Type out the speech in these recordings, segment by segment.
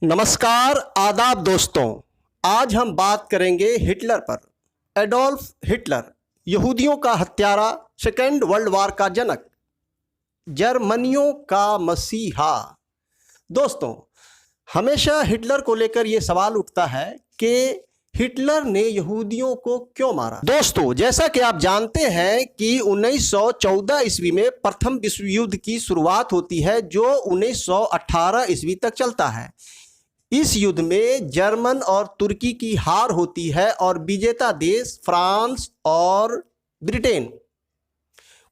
नमस्कार आदाब दोस्तों। आज हम बात करेंगे हिटलर पर। एडोल्फ हिटलर, यहूदियों का हत्यारा, सेकेंड वर्ल्ड वॉर का जनक, जर्मनियों का मसीहा। दोस्तों, हमेशा हिटलर को लेकर ये सवाल उठता है कि हिटलर ने यहूदियों को क्यों मारा। दोस्तों, जैसा कि आप जानते हैं कि 1914 ईस्वी में प्रथम विश्व युद्ध की शुरुआत होती है जो 1918 ईस्वी तक चलता है। इस युद्ध में जर्मन और तुर्की की हार होती है और विजेता देश फ्रांस और ब्रिटेन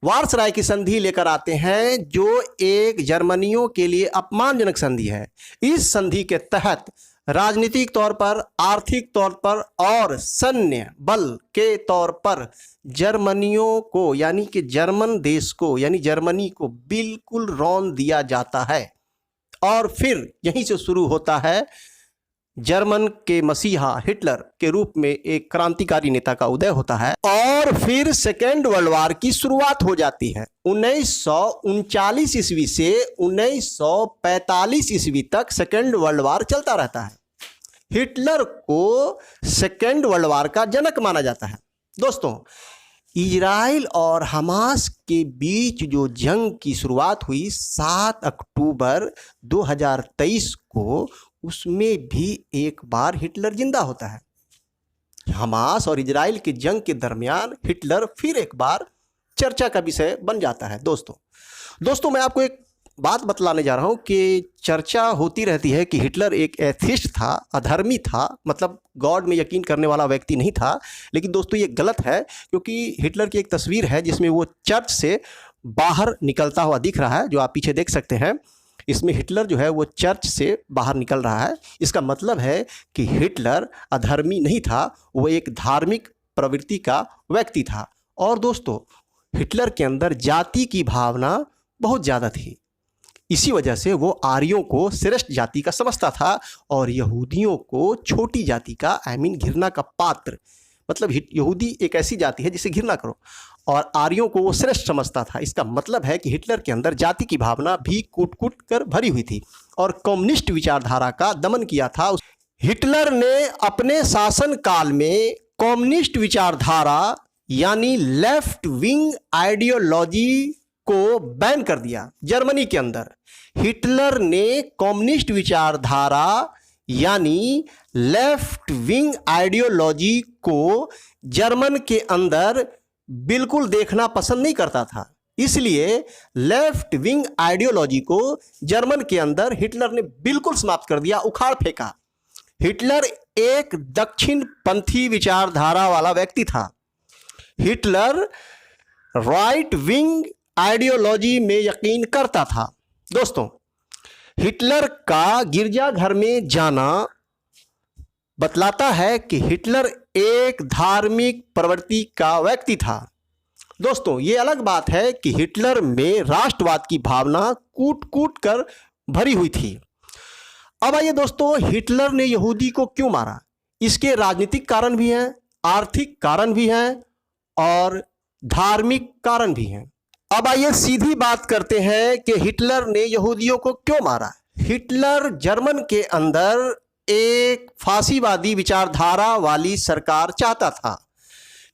वार्सराय की संधि लेकर आते हैं, जो एक जर्मनियों के लिए अपमानजनक संधि है। इस संधि के तहत राजनीतिक तौर पर, आर्थिक तौर पर और सैन्य बल के तौर पर जर्मनियों को यानी कि जर्मन देश को यानी जर्मनी को बिल्कुल रौंद दिया जाता है। और फिर यहीं से शुरू होता है जर्मन के मसीहा हिटलर के रूप में एक क्रांतिकारी नेता का उदय होता है। और फिर सेकेंड वर्ल्ड वॉर की शुरुआत हो जाती है। 1939 ईस्वी से 1945 ईस्वी तक सेकेंड वर्ल्ड वॉर चलता रहता है। हिटलर को सेकेंड वर्ल्ड वॉर का जनक माना जाता है। दोस्तों, इजराइल और हमास के बीच जो जंग की शुरुआत हुई 7 अक्टूबर 2023 को, उसमें भी एक बार हिटलर जिंदा होता है। हमास और इजराइल के जंग के दरमियान हिटलर फिर एक बार चर्चा का विषय बन जाता है। दोस्तों, मैं आपको एक बात बतलाने जा रहा हूँ कि चर्चा होती रहती है कि हिटलर एक एथिस्ट था, अधर्मी था, मतलब गॉड में यकीन करने वाला व्यक्ति नहीं था। लेकिन दोस्तों, ये गलत है, क्योंकि हिटलर की एक तस्वीर है जिसमें वो चर्च से बाहर निकलता हुआ दिख रहा है, जो आप पीछे देख सकते हैं। इसमें हिटलर जो है वो चर्च से बाहर निकल रहा है। इसका मतलब है कि हिटलर अधर्मी नहीं था, वो एक धार्मिक प्रवृत्ति का व्यक्ति था। और दोस्तों, हिटलर के अंदर जाति की भावना बहुत ज़्यादा थी। इसी वजह से वो आर्यों को श्रेष्ठ जाति का समझता था और यहूदियों को छोटी जाति का घृणा का पात्र, मतलब यहूदी एक ऐसी जाति है जिसे घृणा करो, और आर्यों को वो श्रेष्ठ समझता था। इसका मतलब है कि हिटलर के अंदर जाति की भावना भी कूट कूट कर भरी हुई थी और कम्युनिस्ट विचारधारा का दमन किया था। हिटलर ने अपने शासन काल में कम्युनिस्ट विचारधारा यानी लेफ्ट विंग आइडियोलॉजी को बैन कर दिया। जर्मनी के अंदर हिटलर ने कम्युनिस्ट विचारधारा यानी लेफ्ट विंग आइडियोलॉजी को जर्मन के अंदर बिल्कुल देखना पसंद नहीं करता था। इसलिए लेफ्ट विंग आइडियोलॉजी को जर्मन के अंदर हिटलर ने बिल्कुल समाप्त कर दिया, उखाड़ फेंका। हिटलर एक दक्षिण पंथी विचारधारा वाला व्यक्ति था। हिटलर राइट विंग आइडियोलॉजी में यकीन करता था। दोस्तों, हिटलर का गिरजाघर में जाना बतलाता है कि हिटलर एक धार्मिक प्रवृत्ति का व्यक्ति था। दोस्तों, ये अलग बात है कि हिटलर में राष्ट्रवाद की भावना कूट कूट कर भरी हुई थी। अब आइए दोस्तों, हिटलर ने यहूदी को क्यों मारा? इसके राजनीतिक कारण भी हैं, आर्थिक कारण भी हैं और धार्मिक कारण भी हैं। अब आइए सीधी बात करते हैं कि हिटलर ने यहूदियों को क्यों मारा। हिटलर जर्मन के अंदर एक फांसीवादी विचारधारा वाली सरकार चाहता था।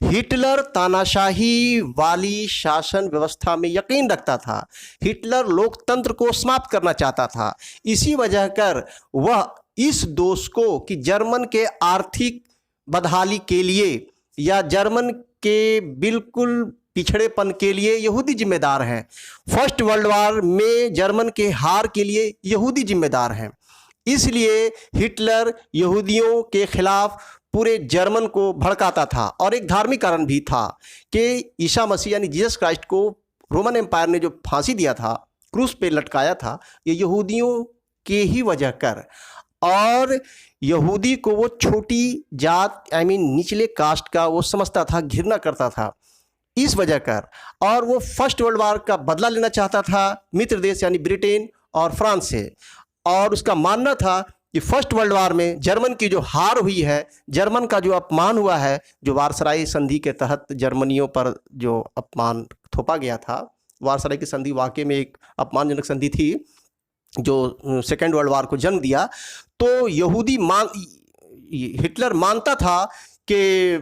हिटलर तानाशाही वाली शासन व्यवस्था में यकीन रखता था। हिटलर लोकतंत्र को समाप्त करना चाहता था। इसी वजह कर वह इस दोष को कि जर्मन के आर्थिक बदहाली के लिए या जर्मन के बिल्कुल पिछड़ेपन के लिए यहूदी जिम्मेदार हैं। फर्स्ट वर्ल्ड वॉर में जर्मन के हार के लिए यहूदी जिम्मेदार हैं। इसलिए हिटलर यहूदियों के खिलाफ पूरे जर्मन को भड़काता था। और एक धार्मिक कारण भी था कि ईसा मसीह यानी जीसस क्राइस्ट को रोमन एम्पायर ने जो फांसी दिया था, क्रूस पे लटकाया था, ये यहूदियों के ही वजह कर। और यहूदी को वो छोटी जात निचले कास्ट का वो समझता था, घृणा करता था, इस वजह कर। और वो फर्स्ट वर्ल्ड वॉर का बदला लेना चाहता था मित्र देश यानी ब्रिटेन और फ्रांस से। और उसका मानना था कि फर्स्ट वर्ल्ड वॉर में जर्मन की जो हार हुई है, जर्मन का जो अपमान हुआ है, जो वार्सराय संधि के तहत जर्मनियों पर जो अपमान थोपा गया था, वार्सराय की संधि वाकई में एक अपमानजनक संधि थी जो सेकेंड वर्ल्ड वॉर को जन्म दिया। तो हिटलर मानता था कि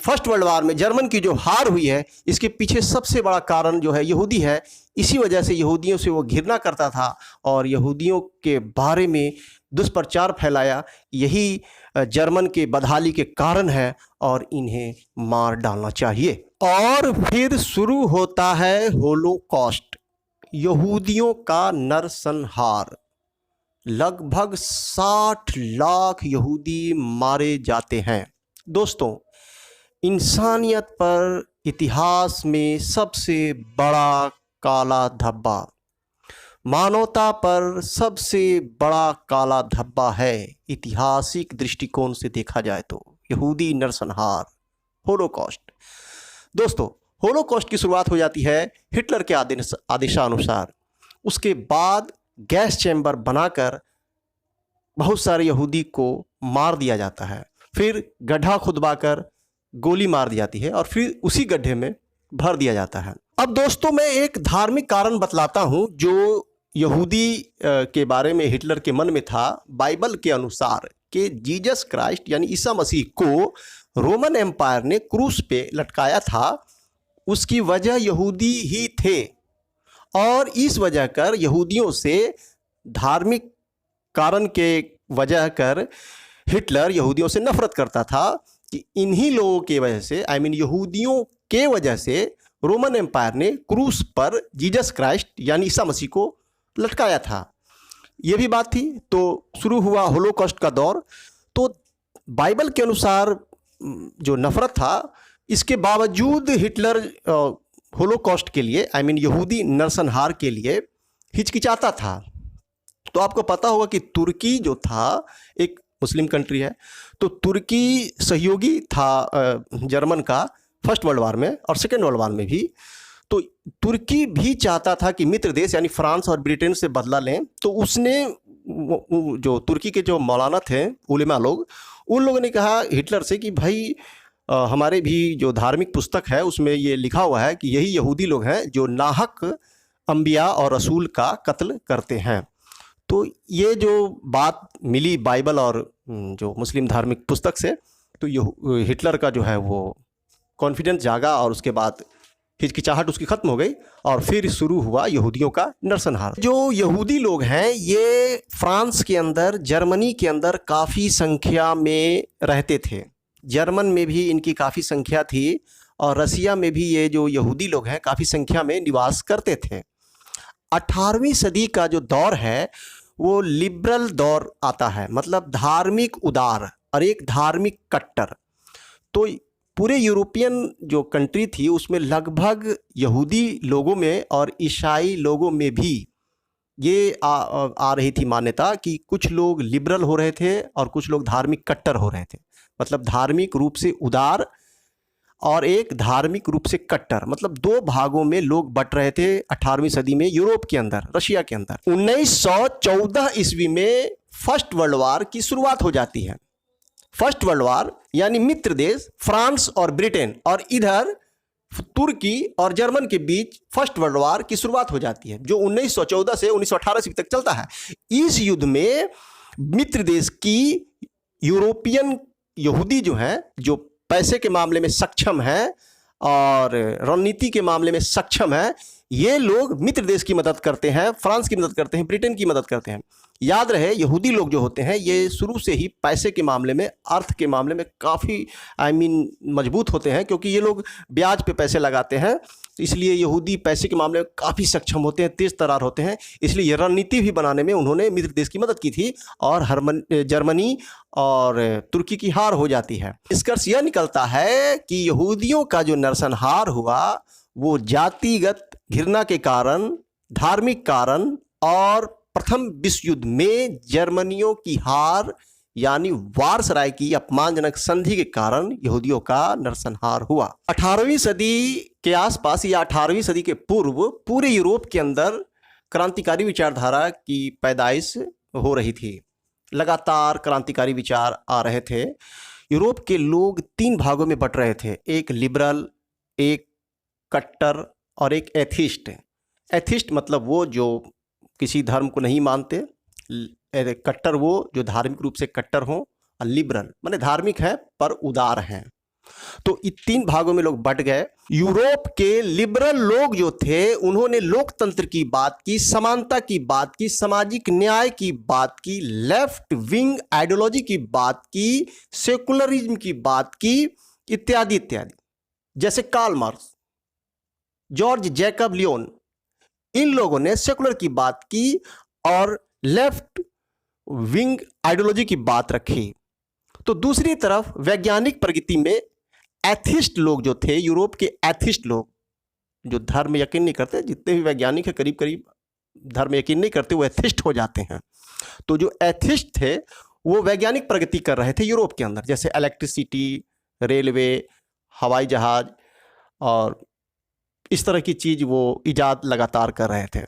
फर्स्ट वर्ल्ड वार में जर्मन की जो हार हुई है इसके पीछे सबसे बड़ा कारण जो है यहूदी है। इसी वजह से यहूदियों से वो घृणा करता था और यहूदियों के बारे में दुष्प्रचार फैलाया। यही जर्मन के बदहाली के कारण है और इन्हें मार डालना चाहिए। और फिर शुरू होता है होलोकॉस्ट, यहूदियों का नरसंहार। लगभग 60 लाख यहूदी मारे जाते हैं। दोस्तों, इंसानियत पर इतिहास में सबसे बड़ा काला धब्बा, मानवता पर सबसे बड़ा काला धब्बा है ऐतिहासिक दृष्टिकोण से देखा जाए तो यहूदी नरसंहार, होलोकॉस्ट। दोस्तों, होलोकॉस्ट की शुरुआत हो जाती है हिटलर के आदेशानुसार। उसके बाद गैस चैम्बर बनाकर बहुत सारे यहूदी को मार दिया जाता है, फिर गड्ढा खुदवाकर गोली मार दी जाती है और फिर उसी गड्ढे में भर दिया जाता है। अब दोस्तों, मैं एक धार्मिक कारण बतलाता हूँ जो यहूदी के बारे में हिटलर के मन में था। बाइबल के अनुसार कि जीसस क्राइस्ट यानी ईसा मसीह को रोमन एम्पायर ने क्रूस पे लटकाया था, उसकी वजह यहूदी ही थे और इस वजह कर यहूदियों से धार्मिक कारण के वजह कर हिटलर यहूदियों से नफरत करता था कि इन्हीं लोगों के वजह से यहूदियों के वजह से रोमन एम्पायर ने क्रूस पर जीसस क्राइस्ट यानी ईसा मसीह को लटकाया था। ये भी बात थी। तो शुरू हुआ होलोकॉस्ट का दौर। तो बाइबल के अनुसार जो नफरत था, इसके बावजूद हिटलर होलोकॉस्ट के लिए यहूदी नरसंहार के लिए हिचकिचाता था। तो आपको पता होगा कि तुर्की जो था एक मुस्लिम कंट्री है, तो तुर्की सहयोगी था जर्मन का फर्स्ट वर्ल्ड वार में और सेकेंड वर्ल्ड वार में भी। तो तुर्की भी चाहता था कि मित्र देश यानी फ्रांस और ब्रिटेन से बदला लें। तो उसने जो तुर्की के जो मौलाना थे, उलेमा लोग, उन लोगों ने कहा हिटलर से कि भाई हमारे भी जो धार्मिक पुस्तक है उसमें ये लिखा हुआ है कि यही यहूदी लोग हैं जो नाहक अंबिया और रसूल का कत्ल करते हैं। तो ये जो बात मिली बाइबल और जो मुस्लिम धार्मिक पुस्तक से, तो हिटलर का जो है वो कॉन्फिडेंस जागा और उसके बाद हिचकिचाहट उसकी खत्म हो गई और फिर शुरू हुआ यहूदियों का नरसंहार। जो यहूदी लोग हैं ये फ्रांस के अंदर, जर्मनी के अंदर काफ़ी संख्या में रहते थे। जर्मन में भी इनकी काफ़ी संख्या थी और रसिया में भी ये जो यहूदी लोग हैं काफ़ी संख्या में निवास करते थे। 18वीं सदी का जो दौर है वो लिबरल दौर आता है, मतलब धार्मिक उदार और एक धार्मिक कट्टर। तो पूरे यूरोपियन जो कंट्री थी उसमें लगभग यहूदी लोगों में और ईसाई लोगों में भी ये आ रही थी मान्यता कि कुछ लोग लिबरल हो रहे थे और कुछ लोग धार्मिक कट्टर हो रहे थे। मतलब धार्मिक रूप से उदार और एक धार्मिक रूप से कट्टर, मतलब दो भागों में लोग बट रहे थे 18वीं सदी में यूरोप के अंदर, रशिया के अंदर। 1914 ईस्वी में फर्स्ट वर्ल्ड वार की शुरुआत हो जाती है। फर्स्ट वर्ल्ड वार यानी मित्र देश फ्रांस और ब्रिटेन और इधर तुर्की और जर्मन के बीच फर्स्ट वर्ल्ड वार की शुरुआत हो जाती है, जो 1914 से 1918 ईस्वी तक चलता है। इस युद्ध में मित्र देश की यूरोपियन यहूदी जो हैं, जो पैसे के मामले में सक्षम हैं और रणनीति के मामले में सक्षम हैं, ये लोग मित्र देश की मदद करते हैं, फ्रांस की मदद करते हैं, ब्रिटेन की मदद करते हैं। याद रहे, यहूदी लोग जो होते हैं ये शुरू से ही पैसे के मामले में, अर्थ के मामले में काफ़ी मजबूत होते हैं, क्योंकि ये लोग ब्याज पे पैसे लगाते हैं। इसलिए यहूदी पैसे के मामले में काफ़ी सक्षम होते हैं, तेज तर्रार होते हैं। इसलिए ये रणनीति भी बनाने में उन्होंने मित्र देश की मदद की थी और जर्मनी और तुर्की की हार हो जाती है। निष्कर्ष यह निकलता है कि यहूदियों का जो नरसंहार हुआ वो जातिगत घृणा के कारण, धार्मिक कारण और प्रथम विश्व युद्ध में जर्मनियों की हार यानी वार्सराय की अपमानजनक संधि के कारण यहूदियों का नरसंहार हुआ। 18वीं सदी के आसपास या 18वीं सदी के पूर्व पूरे यूरोप के अंदर क्रांतिकारी विचारधारा की पैदाइश हो रही थी। लगातार क्रांतिकारी विचार आ रहे थे। यूरोप के लोग 3 भागों में बट रहे थे, एक लिबरल, एक कट्टर और एक एथिस्ट। एथिस्ट मतलब वो जो किसी धर्म को नहीं मानते, कट्टर वो जो धार्मिक रूप से कट्टर हों, और लिबरल माने धार्मिक है पर उदार हैं। तो इन 3 भागों में लोग बट गए। यूरोप के लिबरल लोग जो थे उन्होंने लोकतंत्र की बात की, समानता की बात की, सामाजिक न्याय की बात की, लेफ्ट विंग आइडियोलॉजी की बात की, सेकुलरिज्म की बात की, इत्यादि इत्यादि। जैसे Karl Marx, George Jacob Leon, इन लोगों ने सेकुलर की बात की और लेफ्ट विंग आइडियोलॉजी की बात रखी। तो दूसरी तरफ वैज्ञानिक प्रगति में एथिस्ट लोग जो थे, यूरोप के एथिस्ट लोग जो धर्म में यकीन नहीं करते, जितने भी वैज्ञानिक है करीब करीब धर्म में यकीन नहीं करते, वो एथिस्ट हो जाते हैं। तो जो एथिस्ट थे वो वैज्ञानिक प्रगति कर रहे थे यूरोप के अंदर, जैसे इलेक्ट्रिसिटी, रेलवे, हवाई जहाज और इस तरह की चीज़ वो इजाद लगातार कर रहे थे।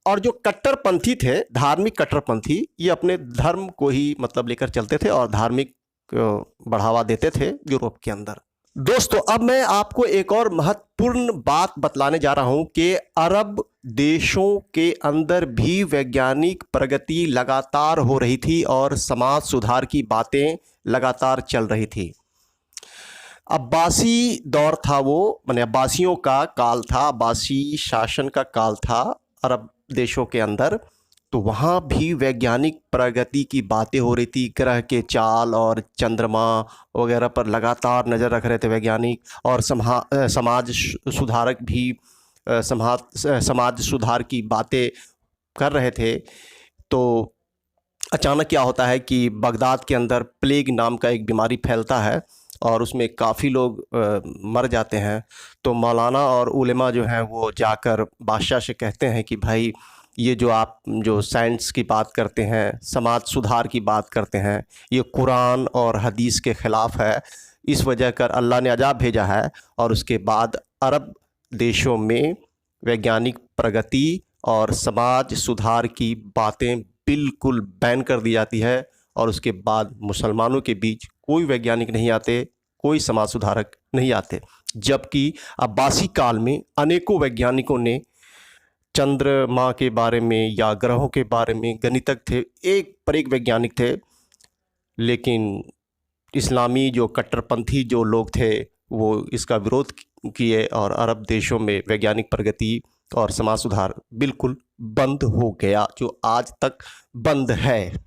और जो कट्टरपंथी थे, धार्मिक कट्टरपंथी, ये अपने धर्म को ही मतलब लेकर चलते थे और धार्मिक बढ़ावा देते थे यूरोप के अंदर। दोस्तों, अब मैं आपको एक और महत्वपूर्ण बात बतलाने जा रहा हूं कि अरब देशों के अंदर भी वैज्ञानिक प्रगति लगातार हो रही थी और समाज सुधार की बातें लगातार चल रही थी। अब्बासी दौर था वो, माने अब्बासियों का काल था, अब्बासी शासन का काल था अरब देशों के अंदर। तो वहाँ भी वैज्ञानिक प्रगति की बातें हो रही थी। ग्रह के चाल और चंद्रमा वगैरह पर लगातार नज़र रख रहे थे वैज्ञानिक, और समाज सुधारक भी समाज सुधार की बातें कर रहे थे। तो अचानक क्या होता है कि बगदाद के अंदर प्लेग नाम का एक बीमारी फैलता है और उसमें काफ़ी लोग मर जाते हैं। तो मौलाना और उलेमा जो हैं वो जाकर बादशाह से कहते हैं कि भाई ये जो आप जो साइंस की बात करते हैं, समाज सुधार की बात करते हैं, ये कुरान और हदीस के ख़िलाफ़ है। इस वजह कर अल्लाह ने अज़ाब भेजा है। और उसके बाद अरब देशों में वैज्ञानिक प्रगति और समाज सुधार की बातें बिल्कुल बैन कर दी जाती है। और उसके बाद मुसलमानों के बीच कोई वैज्ञानिक नहीं आते, कोई समाज सुधारक नहीं आते। जबकि अब्बासी काल में अनेकों वैज्ञानिकों ने चंद्रमा के बारे में या ग्रहों के बारे में, गणितज्ञ थे, एक पर एक वैज्ञानिक थे। लेकिन इस्लामी जो कट्टरपंथी जो लोग थे वो इसका विरोध किए और अरब देशों में वैज्ञानिक प्रगति और समाज सुधार बिल्कुल बंद हो गया, जो आज तक बंद है।